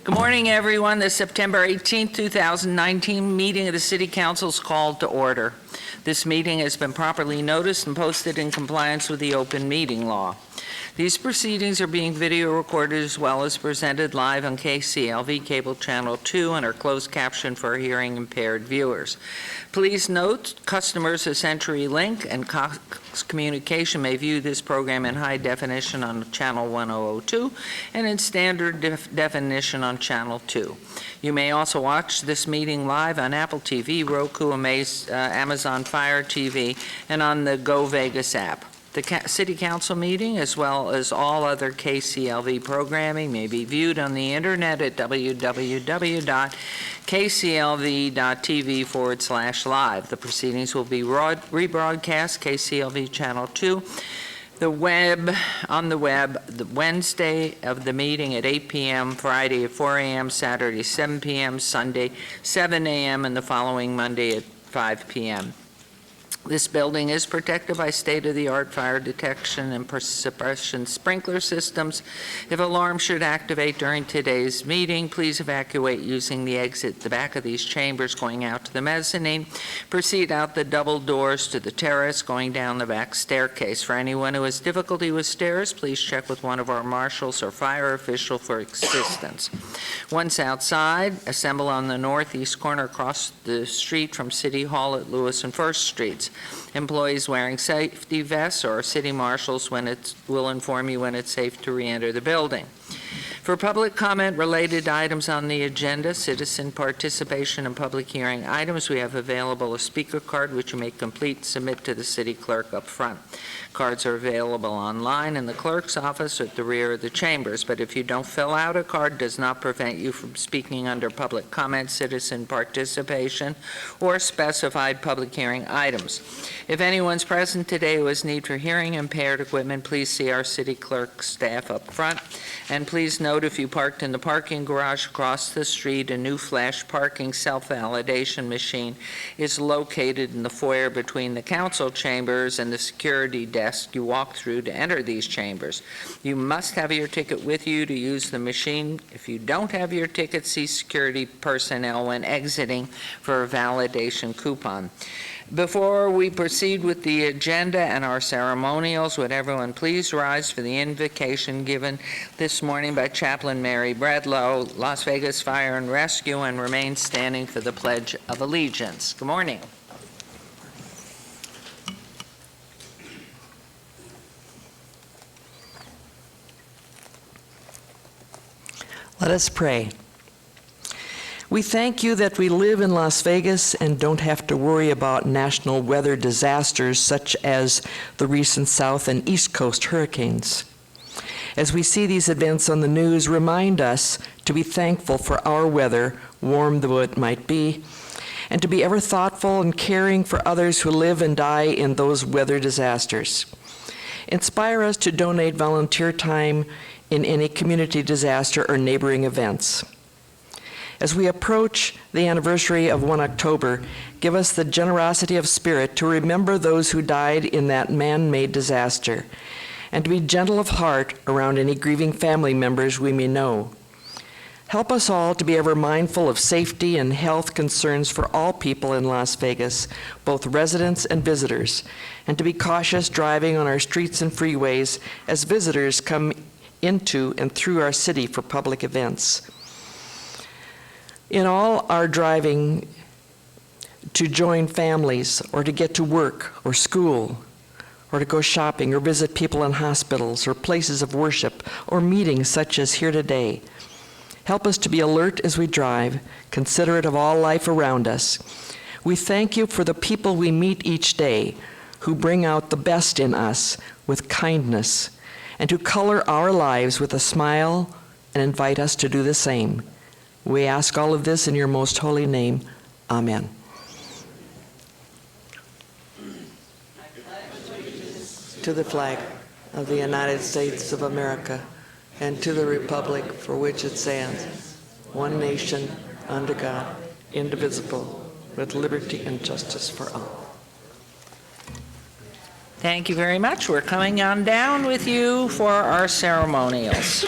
Good morning, everyone. The September 18, 2019 meeting of the City Council is called to order. This meeting has been properly noticed and posted in compliance with the open meeting law. These proceedings are being video recorded as well as presented live on KCLV Cable Channel 2 and are closed captioned for hearing impaired viewers. Please note, customers of CenturyLink and Cox Communication may view this program in high definition on Channel 1002 and in standard definition on Channel 2. You may also watch this meeting live on Apple TV, Roku, Amazon Fire TV, and on the Go Vegas app. The City Council meeting, as well as all other KCLV programming, may be viewed on the internet at www.kclv.tv/live. The proceedings will be rebroadcast KCLV Channel 2, on the web, the Wednesday of the meeting at 8 p.m., Friday at 4 a.m., Saturday 7 p.m., Sunday 7 a.m., and the following Monday at 5 p.m. This building is protected by state-of-the-art fire detection and suppression sprinkler systems. If alarms should activate during today's meeting, please evacuate using the exit at the back of these chambers going out to the mezzanine. Proceed out the double doors to the terrace going down the back staircase. For anyone who has difficulty with stairs, please check with one of our marshals or fire official for assistance. Once outside, assemble on the northeast corner across the street from City Hall at Lewis and First Streets. Employees wearing safety vests or city marshals will inform you when it's safe to re-enter the building. For public comment related to items on the agenda, citizen participation and public hearing items, we have available a speaker card which you may complete and submit to the city clerk up front. Cards are available online in the clerk's office or at the rear of the chambers, but if you don't fill out a card, it does not prevent you from speaking under public comment, citizen participation, or specified public hearing items. If anyone's present today who has need for hearing impaired equipment, please see our city clerk staff up front. And please note, if you parked in the parking garage across the street, a new flash parking self-validation machine is located in the foyer between the council chambers and the security desk you walk through to enter these chambers. You must have your ticket with you to use the machine. If you don't have your ticket, see security personnel when exiting for a validation coupon. Before we proceed with the agenda and our ceremonials, would everyone please rise for the invocation given this morning by Chaplain Mary Bradlow, Las Vegas Fire and Rescue, and remain standing for the Pledge of Allegiance. Good morning. Let us pray. We thank you that we live in Las Vegas and don't have to worry about national weather disasters such as the recent South and East Coast hurricanes. As we see these events on the news, remind us to be thankful for our weather, warm though it might be, and to be ever thoughtful and caring for others who live and die in those weather disasters. Inspire us to donate volunteer time in any community disaster or neighboring events. As we approach the anniversary of 1 October, give us the generosity of spirit to remember those who died in that man-made disaster, and to be gentle of heart around any grieving family members we may know. Help us all to be ever mindful of safety and health concerns for all people in Las Vegas, both residents and visitors, and to be cautious driving on our streets and freeways as visitors come into and through our city for public events. In all our driving to join families or to get to work or school or to go shopping or visit people in hospitals or places of worship or meetings such as here today, help us to be alert as we drive, considerate of all life around us. We thank you for the people we meet each day who bring out the best in us with kindness and who color our lives with a smile and invite us to do the same. We ask all of this in your most holy name. Amen. To the flag of the United States of America and to the republic for which it stands, one nation, under God, indivisible, with liberty and justice for all. Thank you very much. We're coming on down with you for our ceremonials.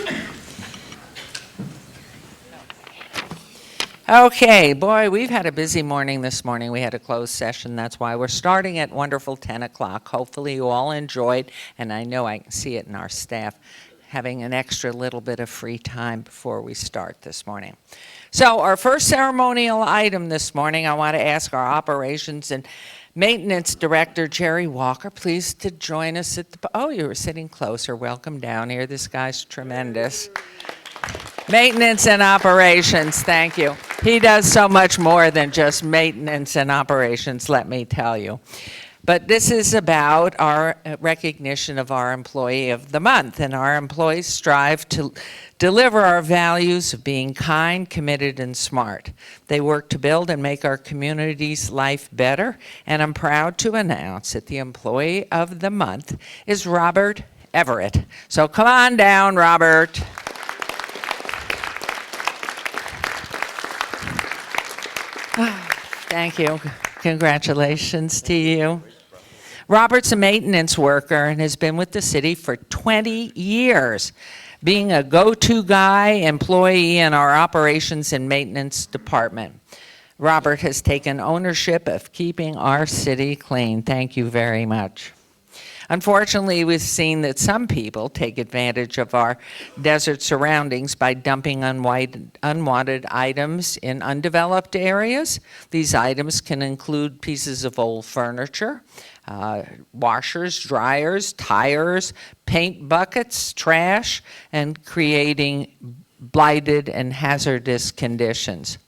Okay, boy, we've had a busy morning this morning. We had a closed session. That's why we're starting at wonderful 10 o'clock. Hopefully you all enjoyed, and I know I can see it in our staff, having an extra little bit of free time before we start this morning. So our first ceremonial item this morning, I want to ask our Operations and Maintenance Director, Jerry Walker, please to join us at the, oh, you were sitting closer. Welcome down here. This guy's tremendous. Maintenance and operations, thank you. He does so much more than just maintenance and operations, let me tell you. But this is about our recognition of our Employee of the Month, and our employees strive to deliver our values of being kind, committed, and smart. They work to build and make our community's life better, and I'm proud to announce that the Employee of the Month is Robert Everett. So come on down, Robert. Thank you. Congratulations to you. Robert's a maintenance worker and has been with the city for 20 years, being a go-to guy employee in our operations and maintenance department. Robert has taken ownership of keeping our city clean. Thank you very much. Unfortunately, we've seen that some people take advantage of our desert surroundings by dumping unwanted items in undeveloped areas. These items can include pieces of old furniture, washers, dryers, tires, paint buckets, trash, and creating blighted and hazardous conditions.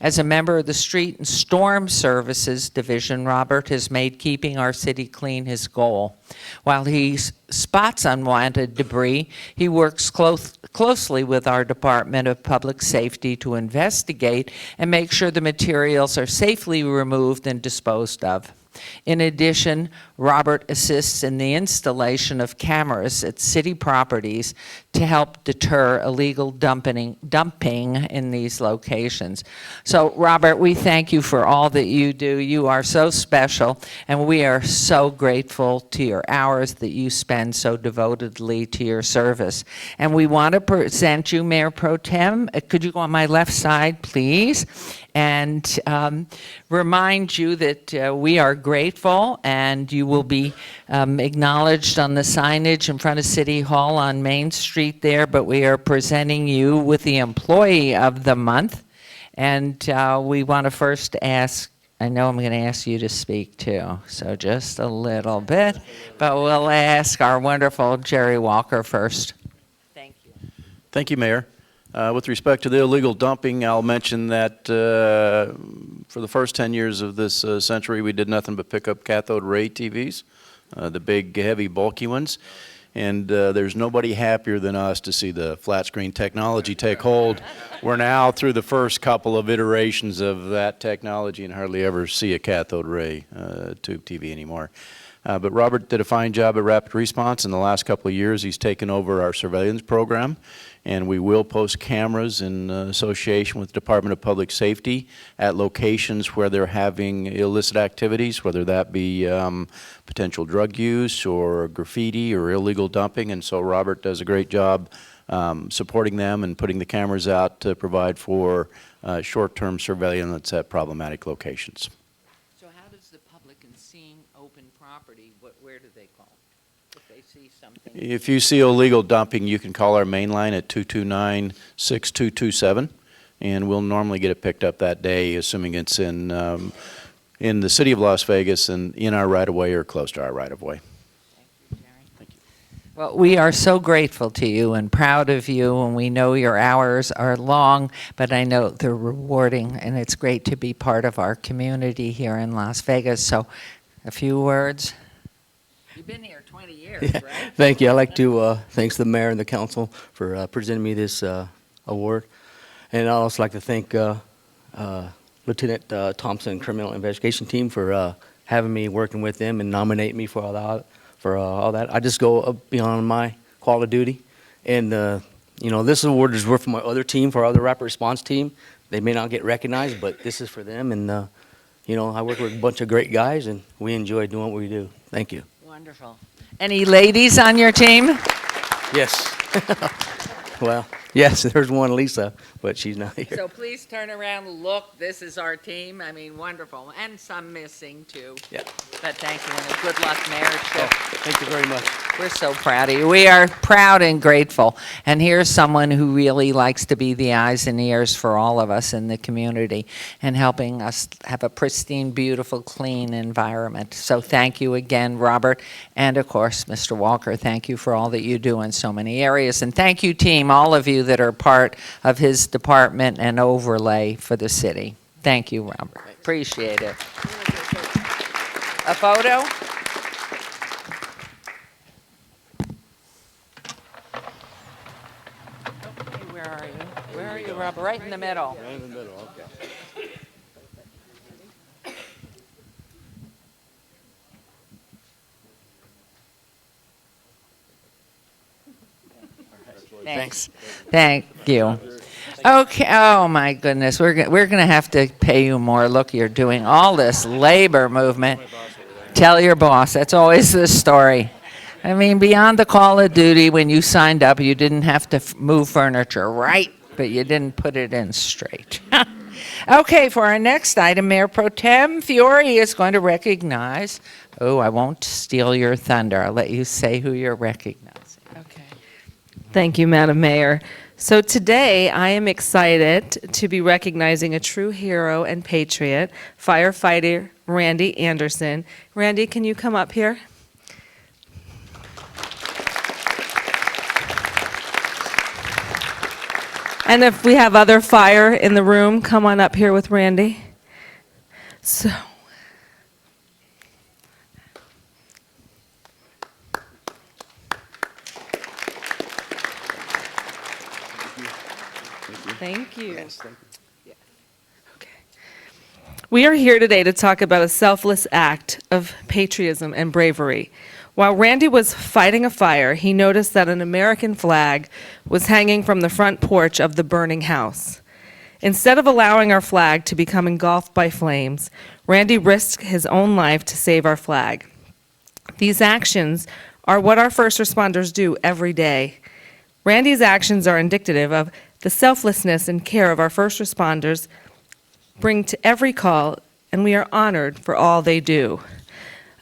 As a member of the Street and Storm Services Division, Robert has made keeping our city clean his goal. While he spots unwanted debris, he works closely with our Department of Public Safety to investigate and make sure the materials are safely removed and disposed of. In addition, Robert assists in the installation of cameras at city properties to help deter illegal dumping in these locations. So, Robert, we thank you for all that you do. You are so special, and we are so grateful to your hours that you spend so devotedly to your service. And we want to present you, Mayor Pro Tem. Could you go on my left side, please? And remind you that we are grateful, and you will be acknowledged on the signage in front of City Hall on Main Street there, but we are presenting you with the Employee of the Month. And we want to first ask, I know I'm going to ask you to speak too, so just a little bit, but we'll ask our wonderful Jerry Walker first. Thank you. Thank you, Mayor. With respect to the illegal dumping, I'll mention that for the first 10 years of this century, we did nothing but pick up cathode ray TVs, the big, heavy, bulky ones. And there's nobody happier than us to see the flat screen technology take hold. We're now through the first couple of iterations of that technology and hardly ever see a cathode ray tube TV anymore. But Robert did a fine job at Rapid Response. In the last couple of years, he's taken over our surveillance program. And we will post cameras in association with the Department of Public Safety at locations where they're having illicit activities, whether that be potential drug use or graffiti or illegal dumping. And so Robert does a great job supporting them and putting the cameras out to provide for short-term surveillance at problematic locations. So how does the public in seeing open property, where do they call? If they see something. If you see illegal dumping, you can call our main line at 229-6227, and we'll normally get it picked up that day, assuming it's in the city of Las Vegas and in our right-of-way or close to our right-of-way. Thank you, Jerry. Thank you. Well, we are so grateful to you and proud of you, and we know your hours are long, but I know they're rewarding, and it's great to be part of our community here in Las Vegas. So, a few words. You've been here 20 years, right? Thank you. I'd like to thank the mayor and the council for presenting me this award. And I'd also like to thank Lieutenant Thompson Criminal Investigation Team for having me, working with them, and nominating me for all that. I just go beyond my call of duty. And, you know, this award is worth for my other team, for our other rapid response team. They may not get recognized, but this is for them. And, you know, I work with a bunch of great guys, and we enjoy doing what we do. Thank you. Wonderful. Any ladies on your team? Yes. Well, Yes, there's one, Lisa, but she's not here. So please turn around, look, this is our team. I mean, wonderful, and some missing too. Yeah. But thank you, and good luck, Mayorship. Thank you very much. We're so proud of you. We are proud and grateful. And here's someone who really likes to be the eyes and ears for all of us in the community and helping us have a pristine, beautiful, clean environment. So thank you again, Robert. And of course, Mr. Walker, thank you for all that you do in so many areas. And thank you, team, all of you that are part of his department and overlay for the city. Thank you, Robert. Appreciate it. A photo? Where are you? Where are you, Robert? Right in the middle. Right in the middle, okay. Thanks. Thank you. Okay. Oh my goodness, we're gonna have to pay you more. Look, you're doing all this labor movement. Tell your boss. That's always the story. I mean, beyond the call of duty, when you signed up, you didn't have to move furniture, right? But you didn't put it in straight. Okay, for our next item, Mayor Pro Tem Fiore is going to recognize. Oh, I won't steal your thunder. I'll let you say who you're recognizing. Okay. Thank you, Madam Mayor. So today, I am excited to be recognizing a true hero and patriot, firefighter Randy Anderson. Randy, can you come up here? And if we have other fire in the room, come on up here with Randy. So. Thank you. Yes, thank you. Okay. We are here today to talk about a selfless act of patriotism and bravery. While Randy was fighting a fire, he noticed that an American flag was hanging from the front porch of the burning house. Instead of allowing our flag to become engulfed by flames, Randy risked his own life to save our flag. These actions are what our first responders do every day. Randy's actions are indicative of the selflessness and care of our first responders bring to every call, and we are honored for all they do.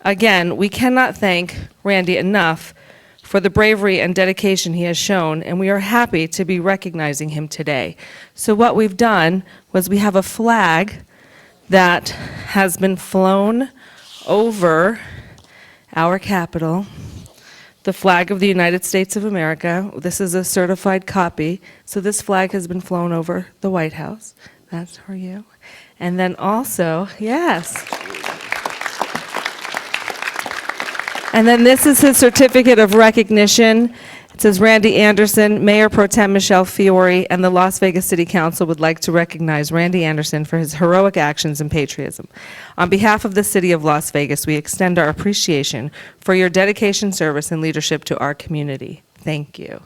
Again, we cannot thank Randy enough for the bravery and dedication he has shown, and we are happy to be recognizing him today. So what we've done was we have a flag that has been flown over our Capitol, the flag of the United States of America. This is a certified copy. So this flag has been flown over the White House. That's for you. And then also, yes. And then this is his certificate of recognition. It says Randy Anderson, Mayor Pro Tem Michelle Fiore, and the Las Vegas City Council would like to recognize Randy Anderson for his heroic actions and patriotism. On behalf of the City of Las Vegas, we extend our appreciation for your dedication, service, and leadership to our community. Thank you.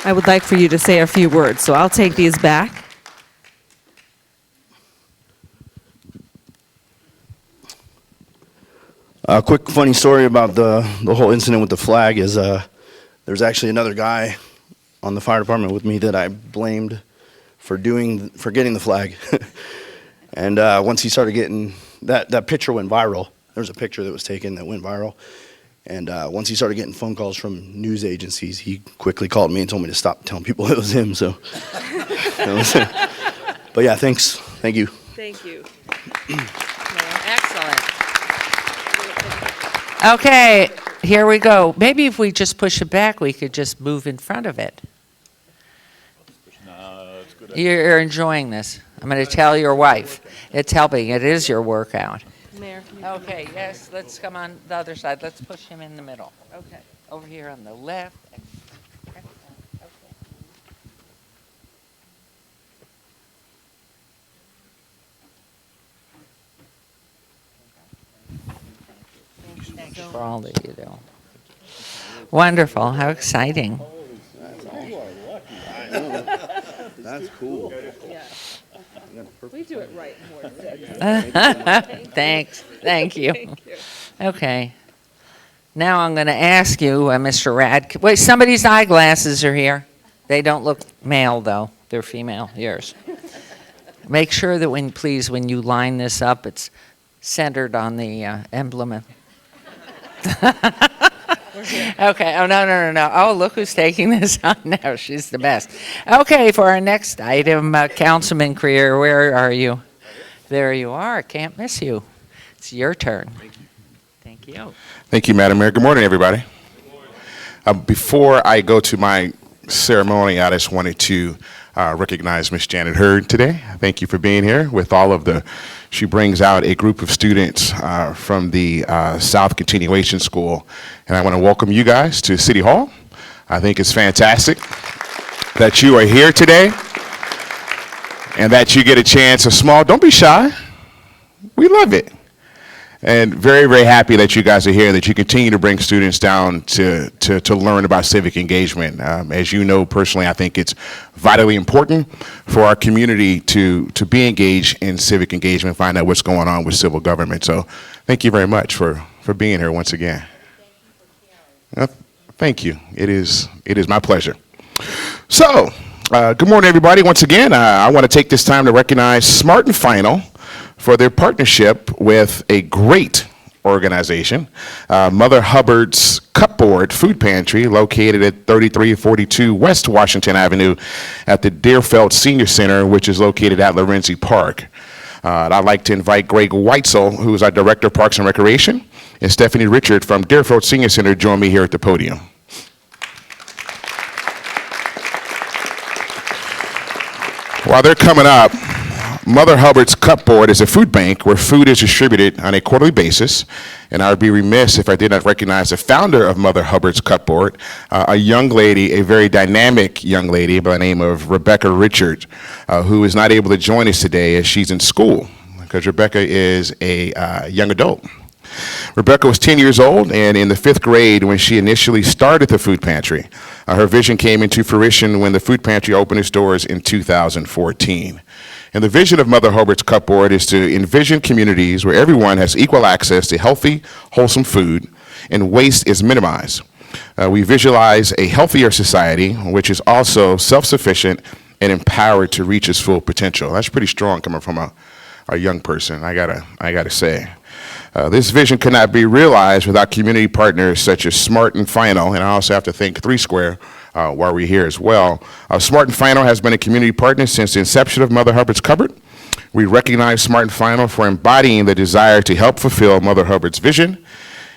I would like for you to say a few words, so I'll take these back. A quick funny story about the whole incident with the flag is there's actually another guy on the fire department with me that I blamed for getting the flag. And once he started getting, that picture went viral. There was a picture that was taken that went viral. And once he started getting phone calls from news agencies, he quickly called me and told me to stop telling people it was him. So, but yeah, thanks. Thank you. Thank you. Excellent. Okay, here we go. Maybe if we just push it back, we could just move in front of it. You're enjoying this. I'm going to tell your wife. It's helping. It is your workout. Mayor, can you Okay, yes, let's come on the other side. Let's push him in the middle. Okay. Over here on the left. Thank you for all that you do. Wonderful. How exciting. That's cool. We do it right in Ward 6. Thanks. Thank you. Thank you. Okay. Now I'm going to ask you, Mr. Rad, wait, somebody's eyeglasses are here. They don't look male, though. They're female, yours. Make sure that please, when you line this up, it's centered on the emblem. Okay, oh, no. Oh, look who's taking this on now. She's the best. Okay, for our next item, Councilman Creer, where are you? There you are. Can't miss you. It's your turn. Thank you. Thank you, Madam Mayor. Good morning, everybody. Before I go to my ceremony, I just wanted to recognize Miss Janet Hurd today. Thank you for being here with all of she brings out a group of students from the South Continuation School, and I want to welcome you guys to City Hall. I think it's fantastic that you are here today and that you get a chance, don't be shy. We love it. And very, very happy that you guys are here, that you continue to bring students down to learn about civic engagement. As you know, personally, I think it's vitally important for our community to be engaged in civic engagement, find out what's going on with civil government. So thank you very much for being here once again. Thank you. It is my pleasure. So, good morning, everybody. Once again, I want to take this time to recognize Smart and Final for their partnership with a great organization, Mother Hubbard's Cupboard Food Pantry, located at 3342 West Washington Avenue at the Deerfield Senior Center, which is located at Lorenzi Park. I'd like to invite Greg Weitzel, who is our Director of Parks and Recreation, and Stephanie Richard from Deerfield Senior Center join me here at the podium. While they're coming up, Mother Hubbard's Cupboard is a food bank where food is distributed on a quarterly basis, and I would be remiss if I did not recognize the founder of Mother Hubbard's Cupboard, a young lady, a very dynamic young lady by the name of Rebecca Richard, who is not able to join us today as she's in school, because Rebecca is a young adult. Rebecca was 10 years old and in the 5th grade when she initially started the food pantry. Her vision came into fruition when the food pantry opened its doors in 2014. And the vision of Mother Hubbard's Cupboard is to envision communities where everyone has equal access to healthy, wholesome food and waste is minimized. We visualize a healthier society which is also self-sufficient and empowered to reach its full potential. That's pretty strong coming from a young person, I gotta say. This vision could not be realized without community partners such as Smart and Final, and I also have to thank 3 Square while we're here as well. Smart and Final has been a community partner since the inception of Mother Hubbard's Cupboard. We recognize Smart and Final for embodying the desire to help fulfill Mother Hubbard's vision.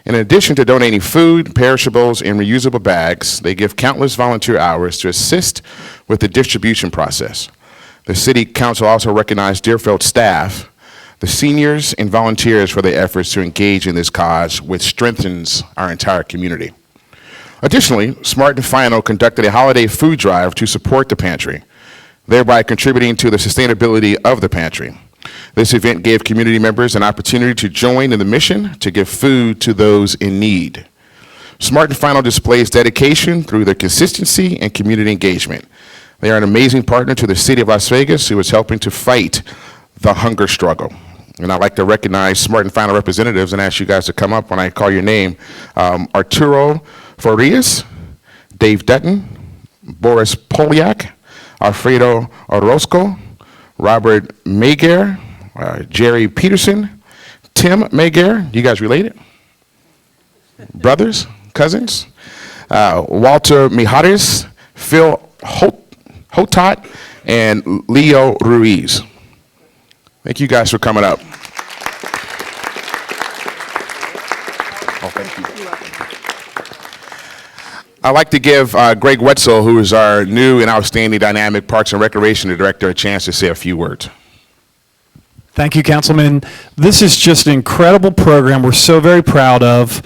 In addition to donating food, perishables, and reusable bags, they give countless volunteer hours to assist with the distribution process. The City Council also recognized Deerfield staff, the seniors and volunteers for their efforts to engage in this cause, which strengthens our entire community. Additionally, Smart and Final conducted a holiday food drive to support the pantry, thereby contributing to the sustainability of the pantry. This event gave community members an opportunity to join in the mission to give food to those in need. Smart and Final displays dedication through their consistency and community engagement. They are an amazing partner to the City of Las Vegas, who is helping to fight the hunger struggle. And I'd like to recognize Smart and Final representatives and ask you guys to come up when I call your name. Arturo Farias, Dave Dutton, Boris Polyak, Alfredo Orozco, Robert Maguire, Jerry Peterson, Tim Maguire. You guys related? Brothers? Cousins? Walter Mijares, Phil Hotot, and Leo Ruiz. Thank you guys for coming up. Oh, thank you. I'd like to give Greg Wetzel, who is our new and outstanding dynamic Parks and Recreation Director, a chance to say a few words. Thank you, Councilman. This is just an incredible program we're so very proud of.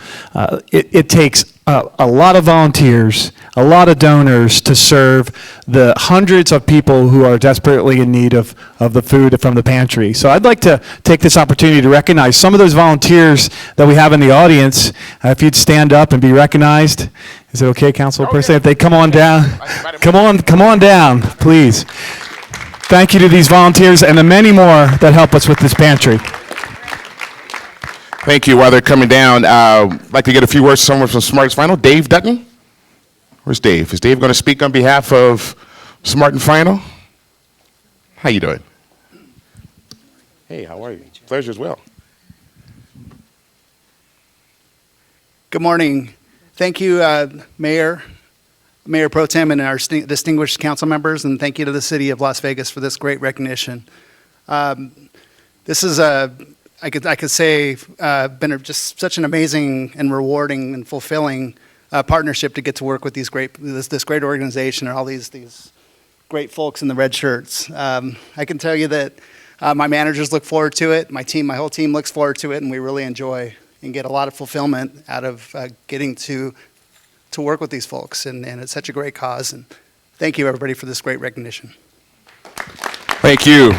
It takes a lot of volunteers, a lot of donors to serve the hundreds of people who are desperately in need of the food from the pantry. So I'd like to take this opportunity to recognize some of those volunteers that we have in the audience. If you'd stand up and be recognized. Is it okay, Council Person? If they come on down, come on down, please. Thank you to these volunteers and the many more that help us with this pantry. Thank you. While they're coming down, I'd like to get a few words from someone from Smart and Final. Dave Dutton? Where's Dave? Is Dave going to speak on behalf of Smart and Final? How you doing? Hey, how are you? Pleasure as well. Good morning. Thank you, Mayor Pro Tem, and our distinguished council members, and thank you to the city of Las Vegas for this great recognition. This is I could say, been just such an amazing and rewarding and fulfilling partnership to get to work with this great organization and all these great folks in the red shirts. I can tell you that my managers look forward to it. My whole team looks forward to it, and we really enjoy and get a lot of fulfillment out of getting to work with these folks. And it's such a great cause. And thank you, everybody, for this great recognition. Thank you.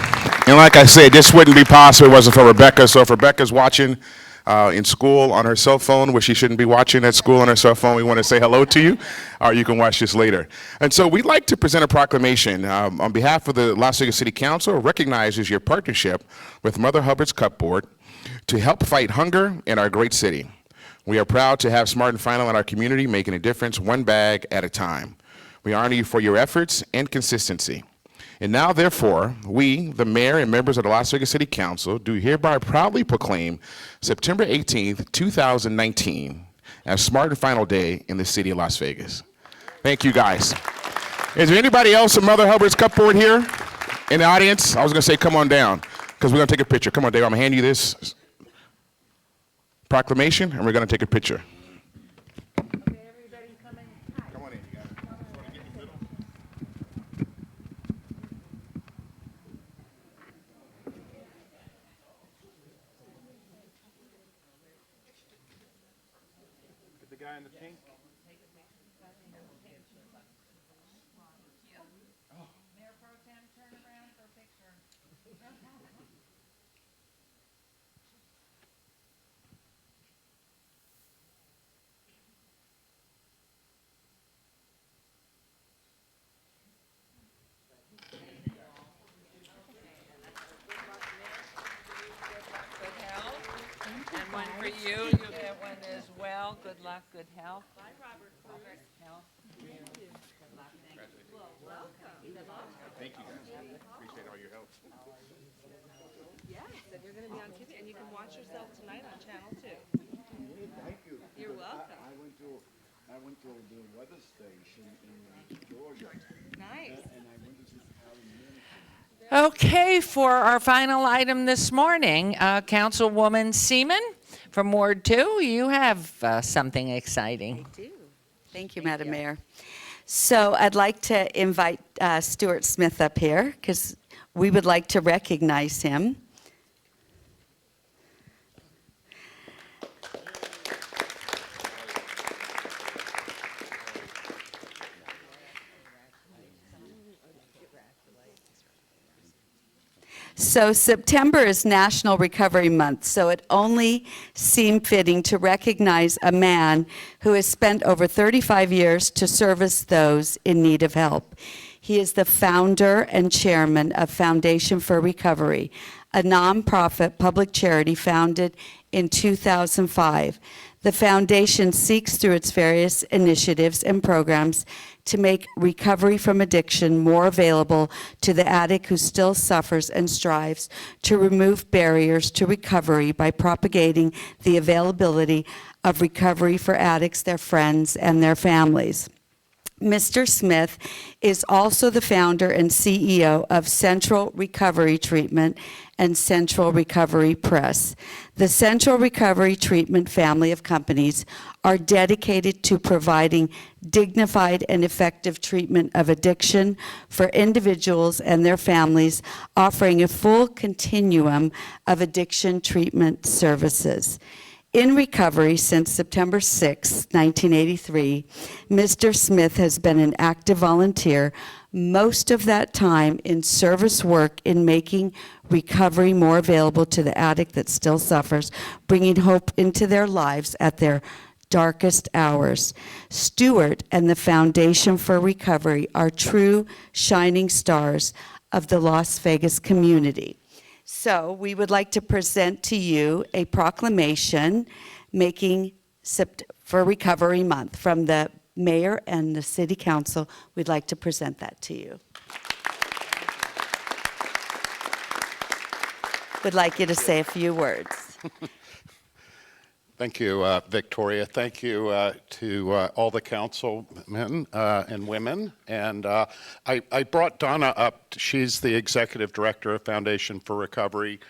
And like I said, this wouldn't be possible if it wasn't for Rebecca. So if Rebecca's watching in school on her cell phone, where she shouldn't be watching at school on her cell phone, we want to say hello to you, or you can watch this later. And so we'd like to present a proclamation on behalf of the Las Vegas City Council, recognizes your partnership with Mother Hubbard's Cupboard to help fight hunger in our great city. We are proud to have Smart and Final in our community, making a difference one bag at a time. We honor you for your efforts and consistency. And now, therefore, we, the mayor and members of the Las Vegas City Council, do hereby proudly proclaim September 18th, 2019 as Smart and Final Day in the city of Las Vegas. Thank you, guys. Is there anybody else at Mother Hubbard's Cupboard here in the audience? I was going to say, come on down, because we're going to take a picture. Come on, Dave, I'm going to hand you this proclamation, and we're going to take a picture. And one for you. You get one as well. Good luck, good health. Bye, Robert. Health. Good luck. Thank you, guys. Appreciate all your help. Yes, and you're going to be on TV, and you can watch yourself tonight on Channel 2. Thank you. You're welcome. I went to the weather station in Georgia. Nice. And I went to see how Okay, for our final item this morning, Councilwoman Seaman from Ward 2, you have something exciting. I do. Thank you, Madam Mayor. So I'd like to invite Stuart Smith up here because we would like to recognize him. So September is National Recovery Month, so it only seemed fitting to recognize a man who has spent over 35 years to service those in need of help. He is the founder and chairman of Foundation for Recovery, a nonprofit public charity founded in 2005. The foundation seeks through its various initiatives and programs to make recovery from addiction more available to the addict who still suffers and strives to remove barriers to recovery by propagating the availability of recovery for addicts, their friends, and their families. Mr. Smith is also the founder and CEO of Central Recovery Treatment and Central Recovery Press. The Central Recovery Treatment family of companies are dedicated to providing dignified and effective treatment of addiction for individuals and their families, offering a full continuum of addiction treatment services. In recovery since September 6, 1983, Mr. Smith has been an active volunteer, most of that time in service work in making recovery more available to the addict that still suffers, bringing hope into their lives at their darkest hours. Stuart and the Foundation for Recovery are true shining stars of the Las Vegas community. So we would like to present to you a proclamation for Recovery Month from the mayor and the city council. We'd like to present that to you. Would like you to say a few words. Thank you, Victoria. Thank you to all the councilmen and women. And I brought Donna up. She's the executive director of Foundation for Recovery.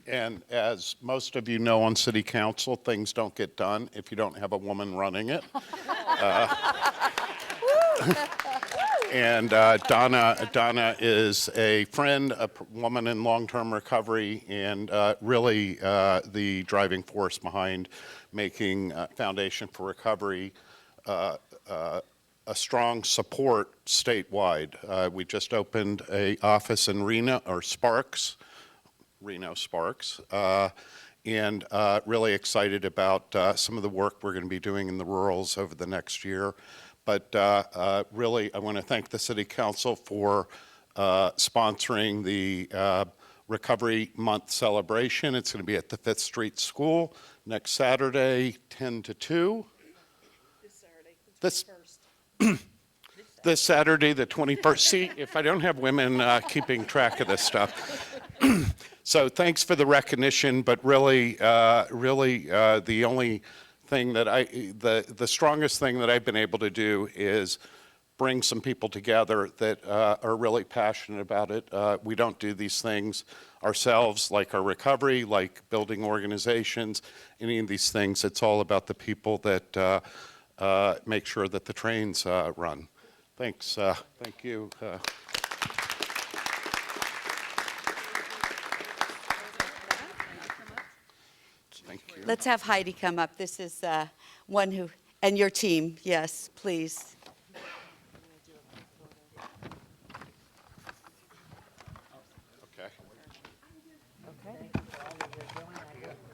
And as most of you know on city council, things don't get done if you don't have a woman running it. And Donna is a friend, a woman in long-term recovery, and really the driving force behind making Foundation for Recovery a strong support statewide. We just opened an office in Reno Sparks, and really excited about some of the work we're going to be doing in the rurals over the next year. But really, I want to thank the City Council for sponsoring the Recovery Month celebration. It's going to be at the 5th Street School next Saturday, 10 to 2. This Saturday, the 21st. See, if I don't have women keeping track of this stuff. So thanks for the recognition, but really, the only thing that the strongest thing that I've been able to do is bring some people together that are really passionate about it. We don't do these things ourselves, like our recovery, like building organizations, any of these things. It's all about the people that make sure that the trains run. Thanks. Thank you. Thank you. Let's have Heidi come up. This is one who, and your team, yes, please. Okay. Okay.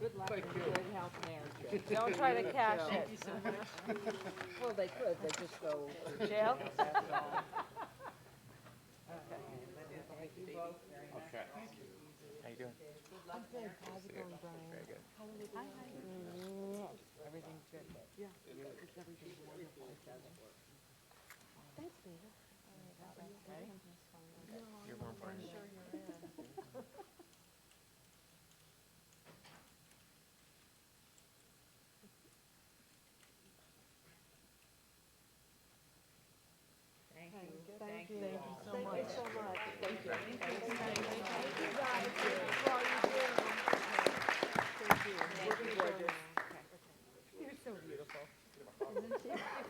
Good luck and good health, Mayor. Don't try to cash it. Well, they could. They just go to jail. Okay. How you doing? Everything's good. Yeah, everything's wonderful. Thanks, Peter. You're more important. Thank you so much. Thank you. Thank you guys for all you do. Thank you. You're gorgeous. You're so beautiful.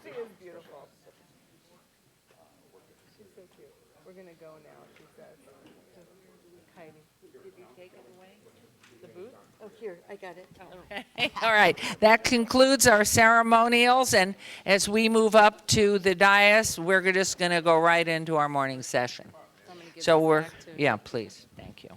She is beautiful. She's so cute. We're gonna go now, she says. Heidi. Did you take it away? The boot? Oh, here, I got it. All right, that concludes our ceremonials, and as we move up to the dais, we're just going to go right into our morning session. So yeah, please, thank you.